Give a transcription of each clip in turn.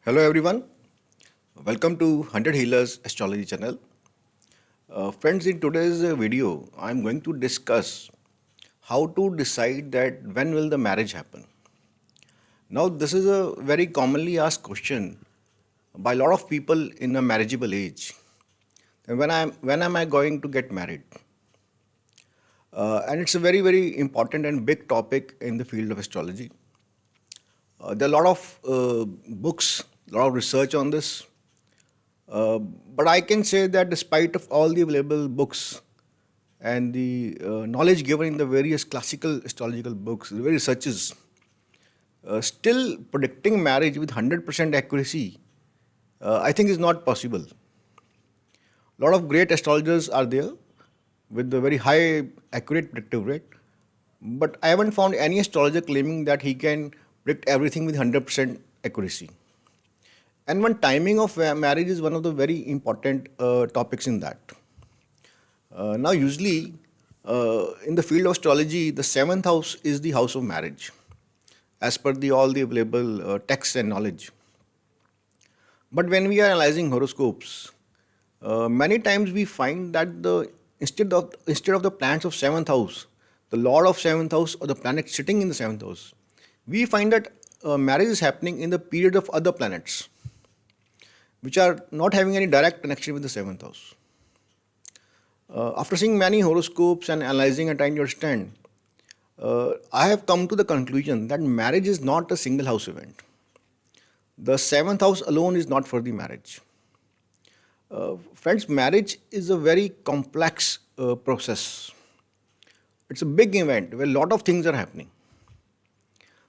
Hello everyone, welcome to 100 Healers Astrology channel. Friends, in today's video, I am going to discuss how to decide that when will the marriage happen. Now, this is a very commonly asked question by a lot of people in a marriageable age. And when am I going to get married? And it's a very important and big topic in the field of astrology. There are a lot of books, a lot of research on this. But I can say that despite of all the available books and the knowledge given in the various classical astrological books, the various researches, still predicting marriage with 100% accuracy, I think is not possible. A lot of great astrologers are there with a very high accurate predictive rate, but I haven't found any astrologer claiming that he can predict everything with 100% accuracy. And one timing of marriage is one of the very important topics in that. Now, usually in the field of astrology, the seventh house is the house of marriage, as per all the available texts and knowledge. But when we are analyzing horoscopes, many times we find that instead of the planets of seventh house, the lord of seventh house or the planet sitting in the seventh house, we find that marriage is happening in the period of other planets, which are not having any direct connection with the seventh house. After seeing many horoscopes and analyzing and trying to understand, I have come to the conclusion that marriage is not a single house event. The seventh house alone is not for the marriage. Friends, marriage is a very complex process. It's a big event where a lot of things are happening.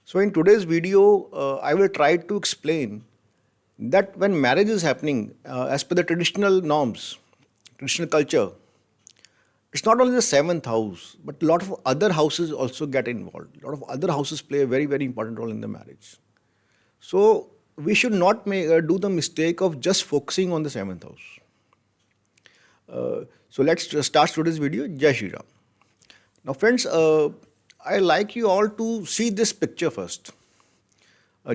So in today's video, I will try to explain that when marriage is happening, as per the traditional norms, traditional culture, it's not only the seventh house, but a lot of other houses also get involved. A lot of other houses play a very important role in the marriage. So we should not do the mistake of just focusing on the seventh house. So let's start today's video. Jai Shri Ram. Now friends, I like you all to see this picture first.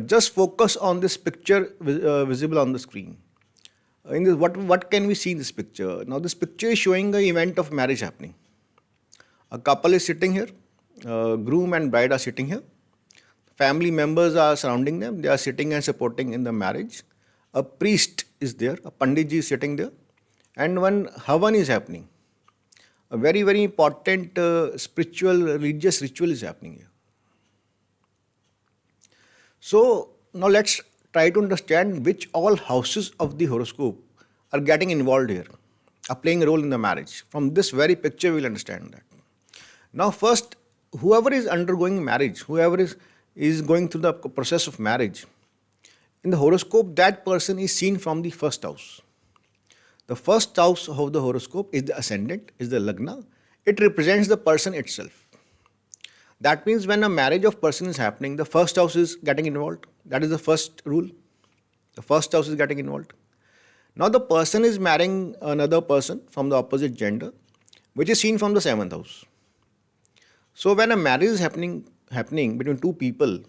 Just focus on this picture visible on the screen. In this, what can we see in this picture? Now this picture is showing the event of marriage happening. A couple is sitting here, groom and bride are sitting here. Family members are surrounding them, they are sitting and supporting in the marriage. A priest is there, a panditji is sitting there, and one havan is happening. A very important spiritual, religious ritual is happening here. So now let's try to understand which all houses of the horoscope are getting involved here, are playing a role in the marriage. From this very picture, we'll understand that. Now first, whoever is undergoing marriage, whoever is going through the process of marriage, in the horoscope, that person is seen from the first house. The first house of the horoscope is the ascendant, is the lagna. It represents the person itself. That means when a marriage of person is happening, the first house is getting involved. That is the first rule. The first house is getting involved. Now the person is marrying another person from the opposite gender, which is seen from the seventh house. So when a marriage is happening between two people,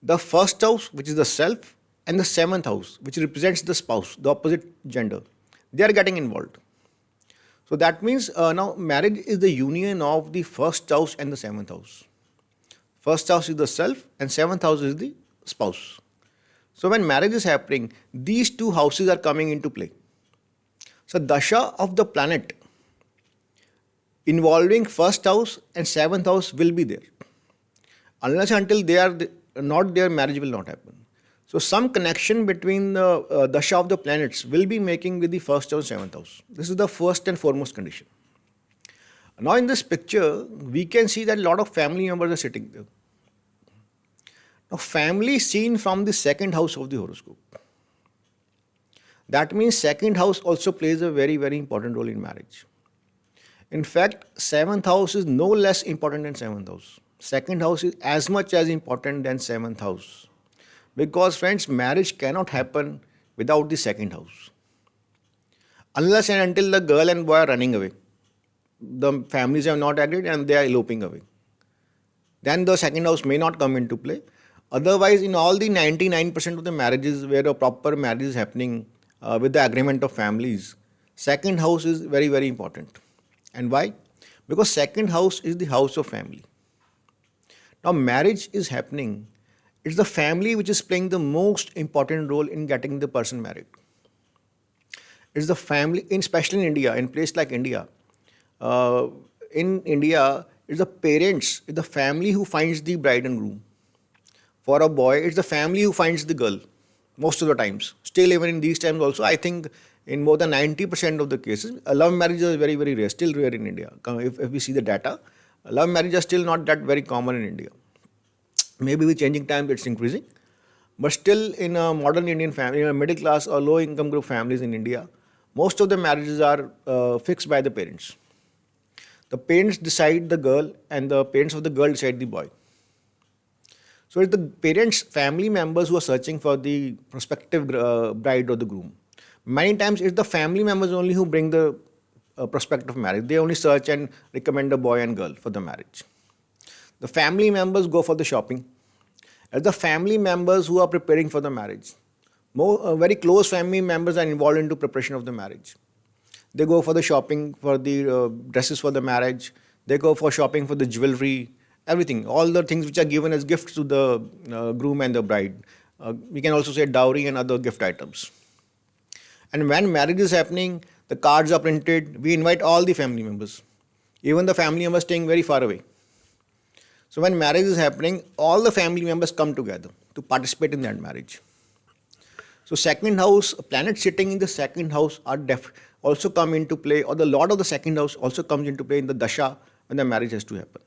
the first house, which is the self, and the seventh house, which represents the spouse, the opposite gender, they are getting involved. So that means now marriage is the union of the first house and the seventh house. First house is the self and seventh house is the spouse. So when marriage is happening, these two houses are coming into play. So dasha of the planet involving first house and seventh house will be there. Unless until they are not there, marriage will not happen. So some connection between the dasha of the planets will be making with the first house and seventh house. This is the first and foremost condition. Now in this picture, we can see that a lot of family members are sitting there. Now family is seen from the second house of the horoscope. That means second house also plays a very important role in marriage. In fact, seventh house is no less important than seventh house. Second house is as much as important than seventh house. Because friends, marriage cannot happen without the second house. Unless and until the girl and boy are running away. The families have not agreed and they are eloping away. Then the second house may not come into play. Otherwise, in all the 99% of the marriages where a proper marriage is happening with the agreement of families, second house is very, very important. And why? Because second house is the house of family. Now, marriage is happening. It's the family which is playing the most important role in getting the person married. It's the family, especially in India, in place like India. Uh, in India, it's the parents, it's the family who finds the bride and groom. For a boy, it's the family who finds the girl most of the times. Still, even in these times, also, I think in more than 90% of the cases, love marriage is very, very rare, still rare in India. If we see the data, love marriage is still not that very common in India. Maybe with changing times, it's increasing. But still, in a modern Indian family, in a middle class or low income group families in India, most of the marriages are fixed by the parents. The parents decide the girl, and the parents of the girl decide the boy. So it's the parents, family members who are searching for the prospective bride or the groom. Many times it's the family members only who bring the prospect of marriage. They only search and recommend a boy and girl for the marriage. The family members go for the shopping. As the family members who are preparing for the marriage. Very close family members are involved into preparation of the marriage. They go for the shopping for the dresses for the marriage. They go for shopping for the jewelry, everything, all the things which are given as gifts to the groom and the bride. We can also say dowry and other gift items. And when marriage is happening, the cards are printed. We invite all the family members, even the family members staying very far away. So when marriage is happening, all the family members come together to participate in that marriage. So second house, planets sitting in the second house are also come into play, or the lord of the second house also comes into play in the dasha when the marriage has to happen.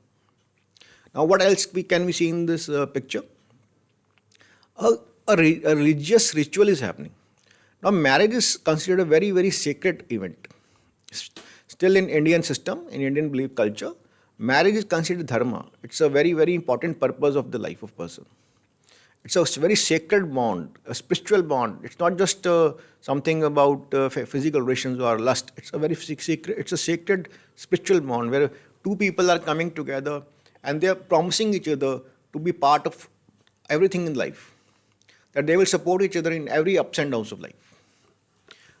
Now, what else can we see in this picture? A, a religious ritual is happening. Now, marriage is considered a very, very sacred event. Still in Indian system, in Indian belief culture, marriage is considered dharma. It's a very, very important purpose of the life of person. It's a very sacred bond, a spiritual bond. It's not just something about physical relations or lust. It's a very sacred, it's a sacred spiritual bond where two people are coming together and they are promising each other to be part of everything in life, that they will support each other in every ups and downs of life.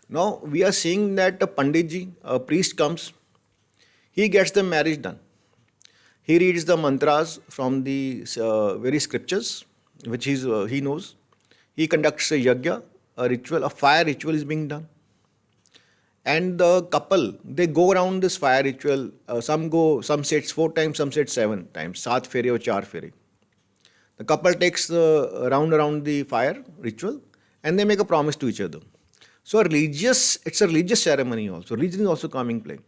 Now, we are seeing that a Panditji, a priest comes, he gets the marriage done. He reads the mantras from the very scriptures, which he knows. He conducts a yajna, a ritual, a fire ritual is being done. And the couple, they go around this fire ritual. Some say it's 4 times, some say it's 7 times, saat fere or char fere. The couple takes the round around the fire ritual and they make a promise to each other. So it's a religious ceremony also. Religion is also coming play.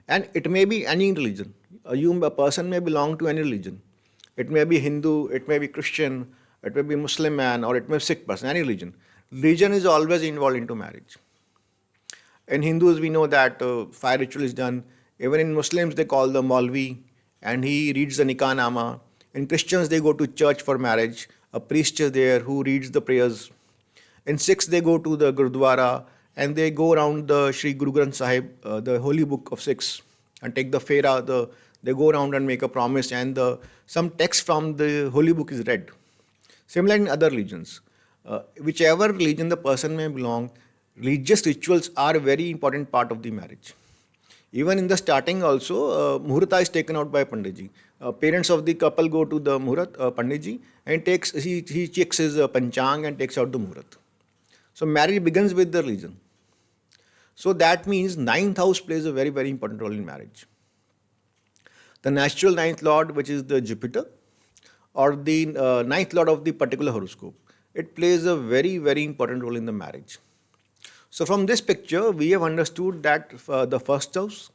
And it may be any religion. A person may belong to any religion. It may be Hindu, it may be Christian, it may be Muslim man, or it may be Sikh person, any religion. Religion is always involved into marriage. In Hindus, we know that fire ritual is done. Even in Muslims, they call the Maulvi, and he reads the Nikah Nama. In Christians, they go to church for marriage. A priest is there who reads the prayers. In Sikhs, they go to the Gurdwara and they go around the Sri Guru Granth Sahib, the holy book of Sikhs, and take the fera. They go around and make a promise, and some text from the holy book is read. Similar in other religions. Whichever religion the person may belong, religious rituals are a very important part of the marriage. Even in the starting also, muhurta is taken out by Panditji. Parents of the couple go to the muhurat, Panditji, and he checks his panchang and takes out the muhurat. So marriage begins with the religion. So that means ninth house plays a very, very important role in marriage. The natural ninth lord, which is the Jupiter, or the ninth lord of the particular horoscope, it plays a very, very important role in the marriage. So from this picture, we have understood that the first house,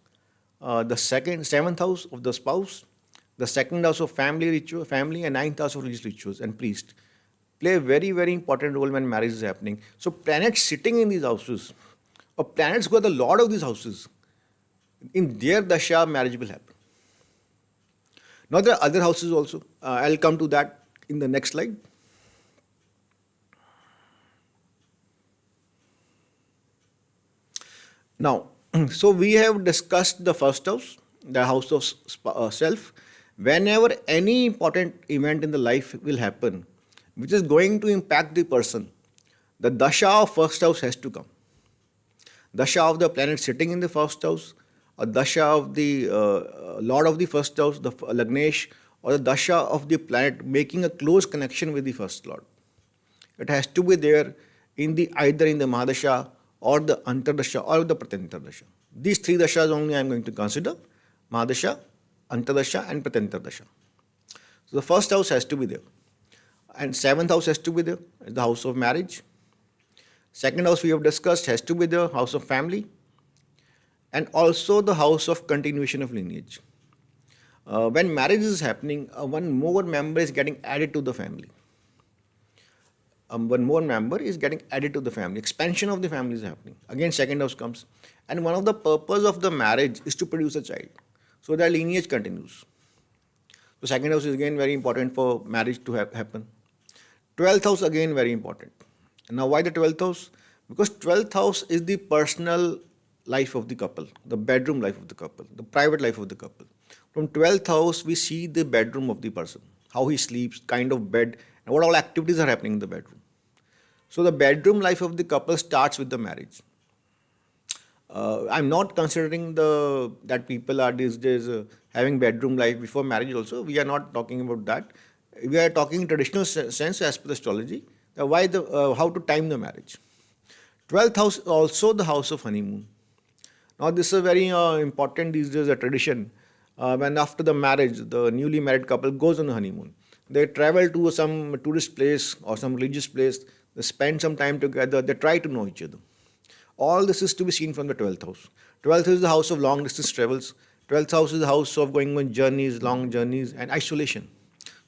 the seventh house of the spouse, the second house of family, and ninth house of religious rituals and priest play a very, very important role when marriage is happening. So planets sitting in these houses, or planets who are the lord of these houses, in their dasha, marriage will happen. Now there are other houses also. I'll come to that in the next slide. Now, so we have discussed the first house, the house of self. Whenever any important event in the life will happen, which is going to impact the person, the dasha of first house has to come. Dasha of the planet sitting in the first house, or dasha of the lord of the first house, the Lagnesh, or the dasha of the planet making a close connection with the first lord. It has to be there in the either in the Mahadasha or the Antardasha or the Pratantardasha. These three dashas only I am going to consider: Mahadasha, Antardasha, and Pratantardasha. So the first house has to be there, and seventh house has to be there. It's the house of marriage. Second house we have discussed has to be the house of family, and also the house of continuation of lineage. When marriage is happening, one more member is getting added to the family. One more member is getting added to the family. Expansion of the family is happening. Again, second house comes. And one of the purpose of the marriage is to produce a child. So that lineage continues. So second house is again very important for marriage to happen. 12th house again very important. Now why the 12th house? Because 12th house is the personal life of the couple, the bedroom life of the couple, the private life of the couple. From 12th house we see the bedroom of the person, how he sleeps, kind of bed, and what all activities are happening in the bedroom. So the bedroom life of the couple starts with the marriage. I'm not considering that people are these days having bedroom life before marriage also. We are not talking about that. We are talking traditional sense as per the astrology. How to time the marriage. 12th house is also the house of honeymoon. Now this is very important these days, a tradition. When after the marriage, the newly married couple goes on a honeymoon. They travel to some tourist place or some religious place. They spend some time together. They try to know each other. All this is to be seen from the 12th house. 12th is the house of long distance travels. 12th house is the house of going on journeys, long journeys, and isolation.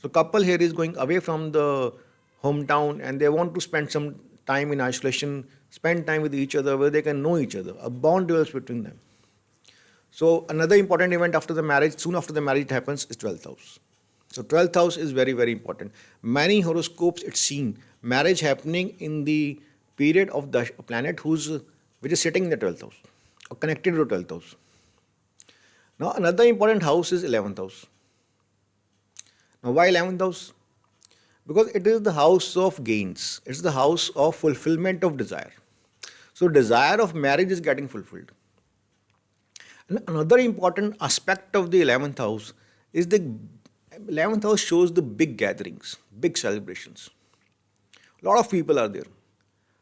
So couple here is going away from the hometown and they want to spend some time in isolation, spend time with each other where they can know each other. A bond develops between them. So another important event after the marriage, soon after the marriage it happens, is 12th house. So 12th house is very, very important. Many horoscopes it's seen marriage happening in the period of the planet which is sitting in the 12th house or connected to the 12th house. Now another important house is 11th house. Now why 11th house? Because it is the house of gains. It's the house of fulfillment of desire. So desire of marriage is getting fulfilled. And another important aspect of the 11th house is the 11th house shows the big gatherings, big celebrations. A lot of people are there.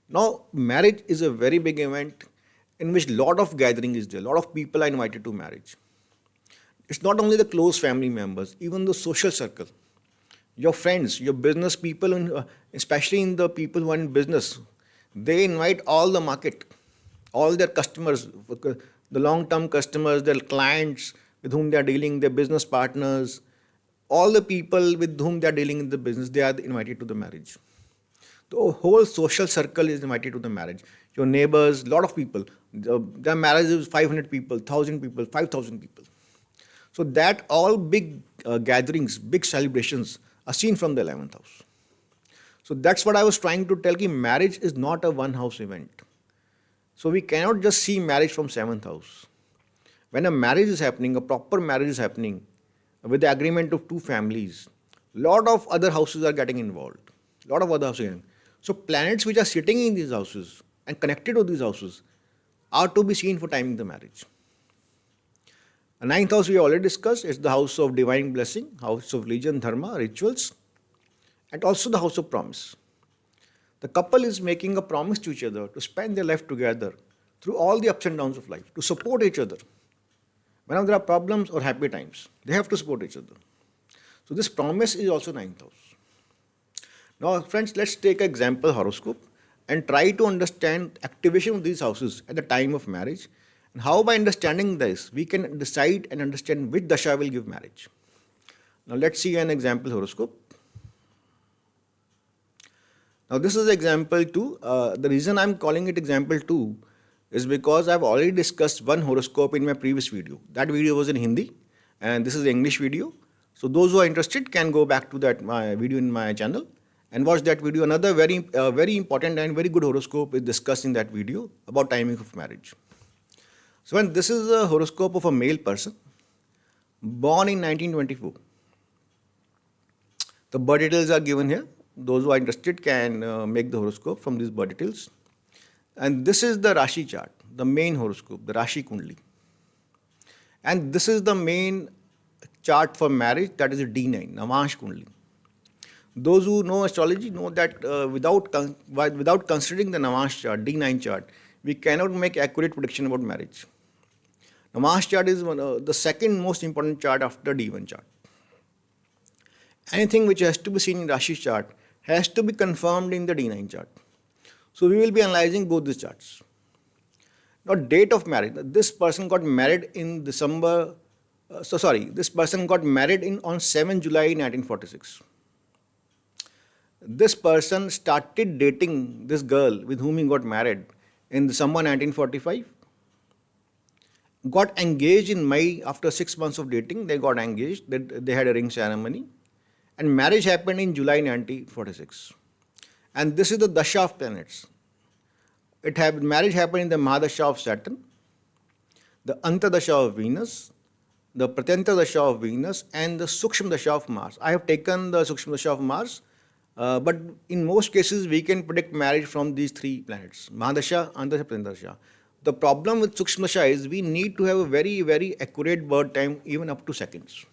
Now, marriage is a very big event in which lot of gathering is there. A lot of people are invited to marriage. It's not only the close family members, even the social circle, your friends, your business people, especially in the people who are in business, they invite all the market, all their customers, the long-term customers, their clients with whom they are dealing, their business partners, all the people with whom they are dealing in the business, they are invited to the marriage. The whole social circle is invited to the marriage. Your neighbors, a lot of people. Their marriage is 500 people, 1,000 people, 5,000 people. So that all big gatherings, big celebrations are seen from the 11th house. So that's what I was trying to tell you. Marriage is not a one house event. So we cannot just see marriage from 7th house. When a marriage is happening, a proper marriage is happening with the agreement of two families, lot of other houses are getting involved. Lot of other houses. So planets which are sitting in these houses and connected to these houses are to be seen for timing the marriage. The 9th house we already discussed is the house of divine blessing, house of religion, dharma, rituals, and also the house of promise. The couple is making a promise to each other to spend their life together through all the ups and downs of life, to support each other. Whenever there are problems or happy times, they have to support each other. So this promise is also 9th house. Now friends, let's take an example horoscope and try to understand activation of these houses at the time of marriage, and how by understanding this we can decide and understand which dasha will give marriage. Now let's see an example horoscope. Now this is example 2. The reason I'm calling it example 2 is because I've already discussed one horoscope in my previous video. That video was in Hindi and this is the English video. So those who are interested can go back to that my video in my channel and watch that video. Another very important and very good horoscope is discussed in that video about timing of marriage. So when this is a horoscope of a male person born in 1924. The birth details are given here. Those who are interested can make the horoscope from these birth details. And this is the Rashi chart, the main horoscope, the Rashi Kundli. And this is the main chart for marriage, that is a D9, Navamsa Kundli. Those who know astrology know that without considering the Navamsa chart, D9 chart, we cannot make accurate prediction about marriage. Navamsa chart is the second most important chart after D1 chart. Anything which has to be seen in Rashi chart has to be confirmed in the D9 chart. So we will be analyzing both these charts. Now, date of marriage. This person got married in December. This person got married on 7 July 1946. This person started dating this girl with whom he got married in December 1945. Got engaged in May after 6 months of dating. They got engaged. They had a ring ceremony. And marriage happened in July 1946. And this is the dasha of planets. Marriage happened in the Mahadasha of Saturn, the Antardasha of Venus, the Pratyanta Dasha of Venus, and the Sukshma Dasha of Mars. I have taken the Sukshma Dasha of Mars, but in most cases we can predict marriage from these three planets, Mahadasha, Antardasha, Pratyanta Dasha. The problem with Sukshma Dasha is we need to have a very, very accurate birth time, even up to seconds.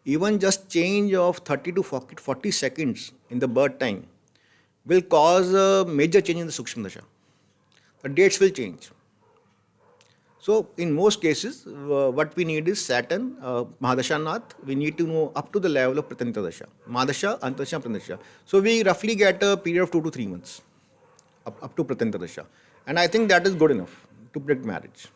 Even just change of 30 to 40 seconds in the birth time will cause a major change in the Sukshma Dasha. The dates will change. So, in most cases, what we need is Saturn, Mahadasha Nath. We need to know up to the level of Pratyanta Dasha. Mahadasha, Antardasha, Pratyanta Dasha. So, we roughly get a period of 2 to 3 months up to Pratyanta Dasha. And I think that is good enough to predict marriage.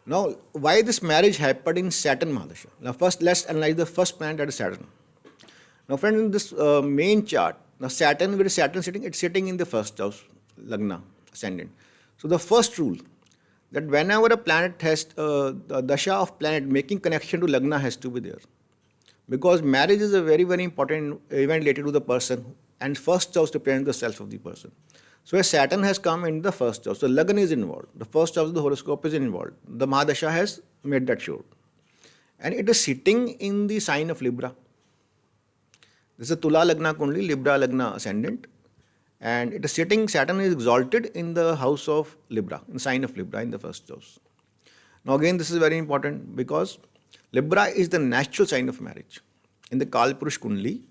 Now, why this marriage happened in Saturn Mahadasha? Now, first let's analyze the first planet, that is Saturn. Now, friends, in this main chart, now Saturn, where is Saturn sitting? It's sitting in the first house, Lagna, ascendant. So, the first rule that whenever a planet has the dasha of planet making connection to Lagna has to be there. Because marriage is a very, very important event related to the person, and first house represents the self of the person. So, as Saturn has come in the first house, so Lagna is involved. The first house of the horoscope is involved. The Mahadasha has made that sure. And it is sitting in the sign of Libra. This is a Tula Lagna Kundli, Libra Lagna ascendant. And it is sitting, Saturn is exalted in the house of Libra, in sign of Libra, in the first house. Now again, this is very important because Libra is the natural sign of marriage. In the Kalpurush Kundli,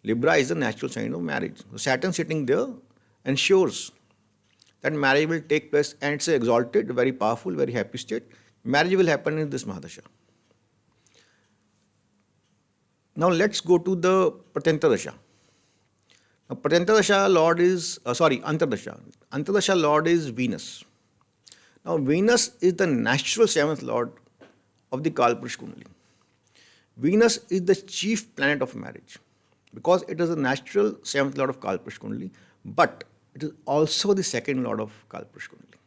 Libra is the natural sign of marriage. So Saturn sitting there ensures that marriage will take place, and it's exalted, very powerful, very happy state. Marriage will happen in this Mahadasha. Now let's go to the Pratyanta Dasha. Now Pratyanta Dasha Lord is, Antardasha. Antardasha Lord is Venus. Now Venus is the natural seventh Lord of the Kalpurush Kundali. Venus is the chief planet of marriage because it is the natural seventh Lord of Kalpurush Kundali, but it is also the second Lord of Kalpurush Kundali.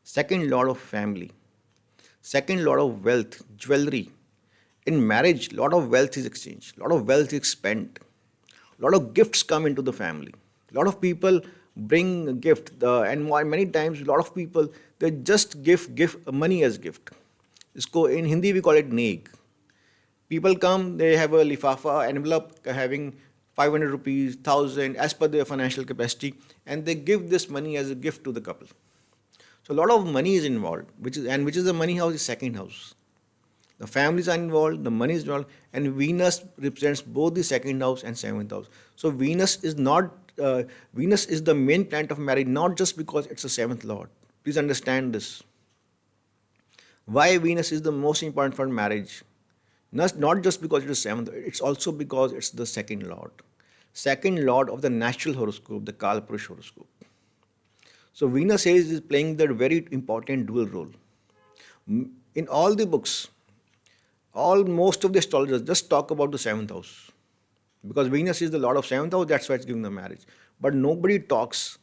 Second Lord of family. Second Lord of wealth, jewelry. In marriage, lot of wealth is exchanged, lot of wealth is spent, lot of gifts come into the family. Lot of people bring a gift, and many times lot of people they just give money as gift. In Hindi we call it neg. People come, they have a lifafa envelope having 500 rupees, 1000 as per their financial capacity, and they give this money as a gift to the couple. So a lot of money is involved, which is the money house, is second house. The families are involved, the money is involved, and Venus represents both the second house and seventh house. So Venus is the main planet of marriage, not just because it's the seventh lord. Please understand this. Why Venus is the most important for marriage? Not just because it is seventh, it's also because it's the second lord. Second lord of the natural horoscope, the Kalpurush horoscope. So Venus is playing that very important dual role. In all the books, most of the astrologers just talk about the seventh house. Because Venus is the lord of seventh house, that's why it's giving the marriage. But nobody talks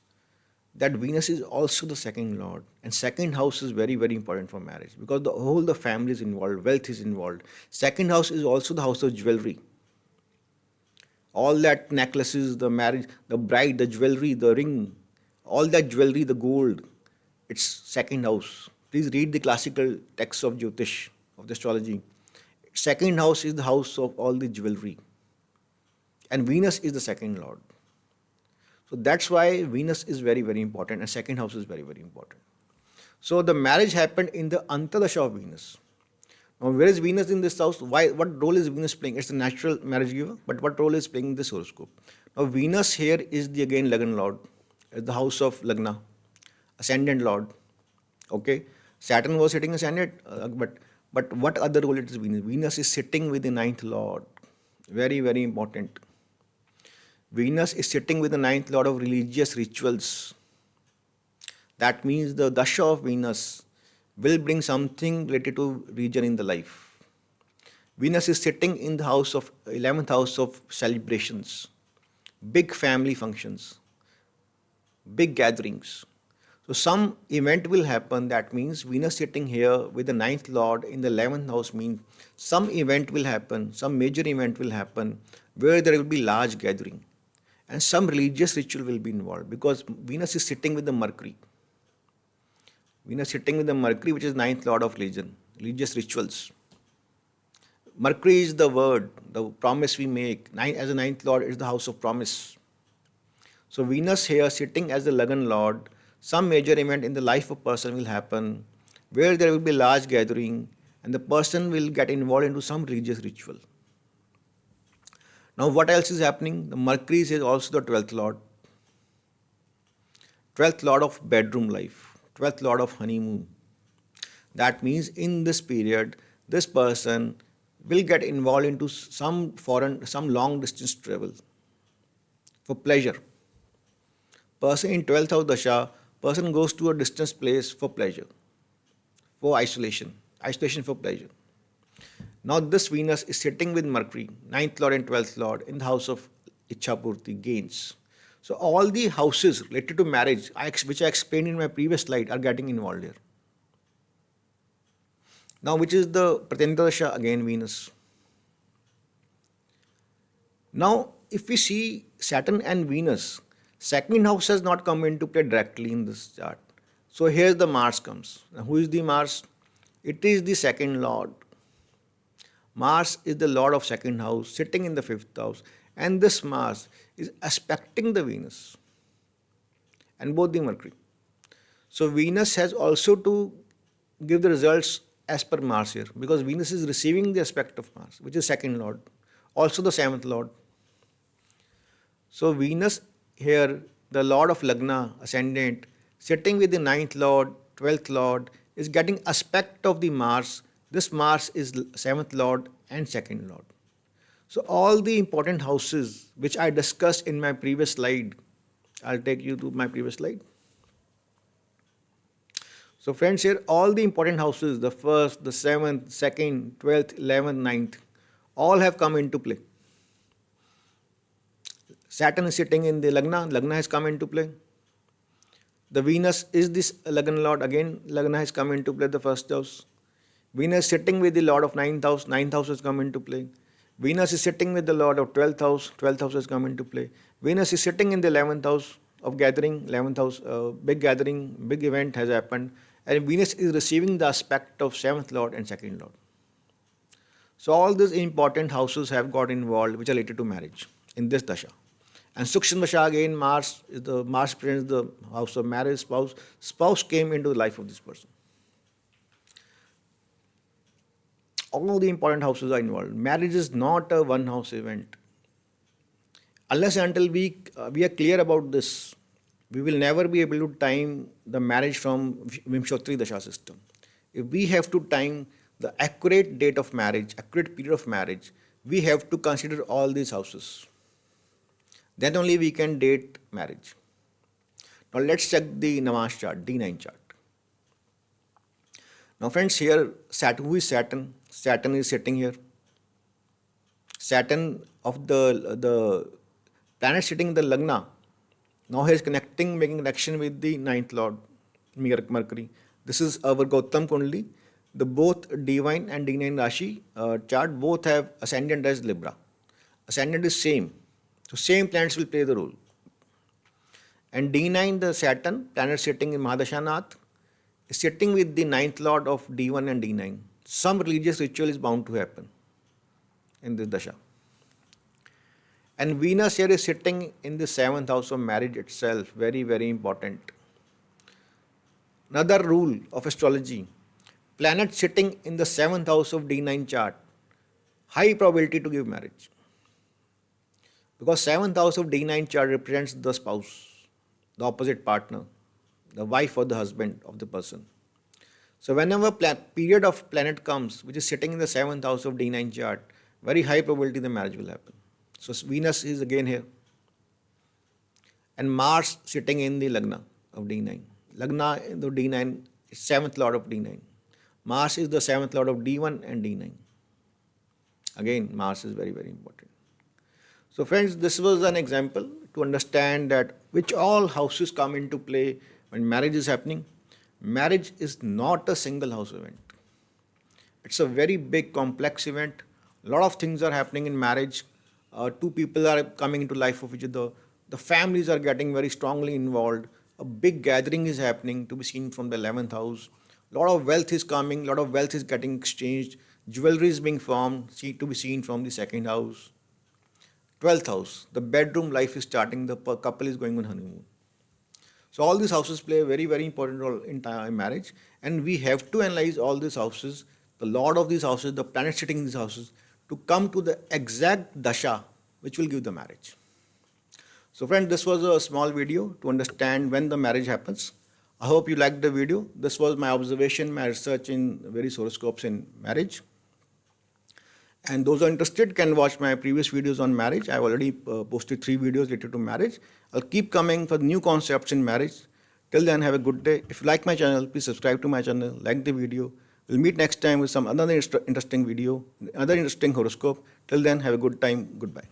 that Venus is also the second lord. And second house is very, very important for marriage. Because the family is involved, wealth is involved. Second house is also the house of jewelry. All that necklaces, the marriage, the bride, the jewelry, the ring, all that jewelry, the gold, it's second house. Please read the classical texts of Jyotish, of the astrology. Second house is the house of all the jewelry. and Venus is the second lord. So that's why Venus is very, very important, and second house is very, very important. So the marriage happened in the Antardasha of Venus. Now, where is Venus in this house? Why? What role is Venus playing? It's the natural marriage giver, but what role is playing in this horoscope? Now, Venus here is the again Lagna Lord, is the house of Lagna, ascendant Lord. Okay, Saturn was sitting ascendant, but what other role it is Venus? Venus is sitting with the ninth Lord. Very, very important. Venus is sitting with the ninth Lord of religious rituals. That means the dasha of Venus will bring something related to religion in the life. Venus is sitting in the house of 11th house of celebrations, big family functions, big gatherings. So some event will happen. That means Venus sitting here with the ninth lord in the 11th house means some event will happen, some major event will happen where there will be large gathering and some religious ritual will be involved because Venus is sitting with the Mercury. Venus sitting with the Mercury, which is ninth lord of religion, religious rituals. Mercury is the word, the promise we make. As a ninth lord is the house of promise. So Venus here sitting as the Lagna lord, some major event in the life of person will happen where there will be large gathering and the person will get involved into some religious ritual. Now what else is happening? The Mercury is also the 12th lord. 12th lord of bedroom life, 12th lord of honeymoon. That means in this period, this person will get involved into some long distance travel for pleasure. Person in 12th house dasha, person goes to a distant place for pleasure, for isolation for pleasure. Now this Venus is sitting with Mercury, 9th lord and 12th lord in the house of Ichhapurti, gains. So all the houses related to marriage, which I explained in my previous slide, are getting involved here. Now which is the Pratyanta dasha? Again Venus. Now if we see Saturn and Venus, second house has not come into play directly in this chart. So here's the Mars comes. Now who is the Mars? It is the second lord. Mars is the lord of second house sitting in the 5th house, and this Mars is aspecting the Venus and both the Mercury. So Venus has also to give the results as per Mars here because Venus is receiving the aspect of Mars, which is second lord, also the 7th lord. So Venus here, the lord of Lagna, ascendant, sitting with the 9th lord, 12th lord, is getting aspect of the Mars. This Mars is 7th lord and second lord. So all the important houses which I discussed in my previous slide, I'll take you to my previous slide. So friends, here all the important houses, the 1st, the 7th, 2nd, 12th, 11th, 9th, all have come into play. Saturn is sitting in the Lagna, Lagna has come into play. The Venus is this Lagna lord, again Lagna has come into play, the 1st house. Venus sitting with the lord of 9th house, 9th house has come into play. Venus is sitting with the lord of 12th house, 12th house has come into play. Venus is sitting in the 11th house of gathering, 11th house, big gathering, big event has happened. And Venus is receiving the aspect of 7th lord and second lord. So all these important houses have got involved which are related to marriage in this dasha. And Sukshma dasha again, Mars represents the house of marriage, spouse. Spouse came into the life of this person. All the important houses are involved. Marriage is not a one house event. Unless and until we are clear about this, we will never be able to time the marriage from Vimshottari dasha system. If we have to time the accurate date of marriage, accurate period of marriage, we have to consider all these houses. Then only we can date marriage. Now let's check the Navamsa chart, D9 chart. Now friends, here Saturn, who is Saturn? Saturn is sitting here. Saturn of the planet sitting in the Lagna. Now he is making connection with the 9th lord, Mercury. This is our Gautam Kundali. The both D9 and D9 Rashi chart both have ascendant as Libra. Ascendant is same. So same planets will play the role. And D9, the Saturn, planet sitting in Mahadashanath, is sitting with the 9th lord of D1 and D9. Some religious ritual is bound to happen in this dasha. And Venus here is sitting in the seventh house of marriage itself. Very, very important. Another rule of astrology, planet sitting in the seventh house of D9 chart, high probability to give marriage. Because seventh house of D9 chart represents the spouse, the opposite partner, the wife or the husband of the person. So whenever period of planet comes, which is sitting in the seventh house of D9 chart, very high probability the marriage will happen. So Venus is again here. And Mars sitting in the Lagna of D9. Lagna in the D9 is seventh lord of D9. Mars is the seventh lord of D1 and D9. Again, Mars is very, very important. So friends, this was an example to understand that which all houses come into play when marriage is happening. Marriage is not a single house event. It's a very big complex event. A lot of things are happening in marriage. Two people are coming into life of each other. The families are getting very strongly involved. A big gathering is happening to be seen from the 11th house. A lot of wealth is coming. A lot of wealth is getting exchanged. Jewelry is being formed, to be seen from the second house. 12th house, the bedroom life is starting. The couple is going on honeymoon. So all these houses play a very, very important role in marriage, and we have to analyze all these houses, the lord of these houses, the planet sitting in these houses, to come to the exact dasha which will give the marriage. So friends, this was a small video to understand when the marriage happens. I hope you liked the video. This was my observation, my research in various horoscopes in marriage. And those who are interested can watch my previous videos on marriage. I've already posted 3 videos related to marriage. I'll keep coming for new concepts in marriage. Till then, have a good day. If you like my channel, please subscribe to my channel, like the video. We'll meet next time with some other interesting video, another interesting horoscope. Till then, have a good time. Goodbye.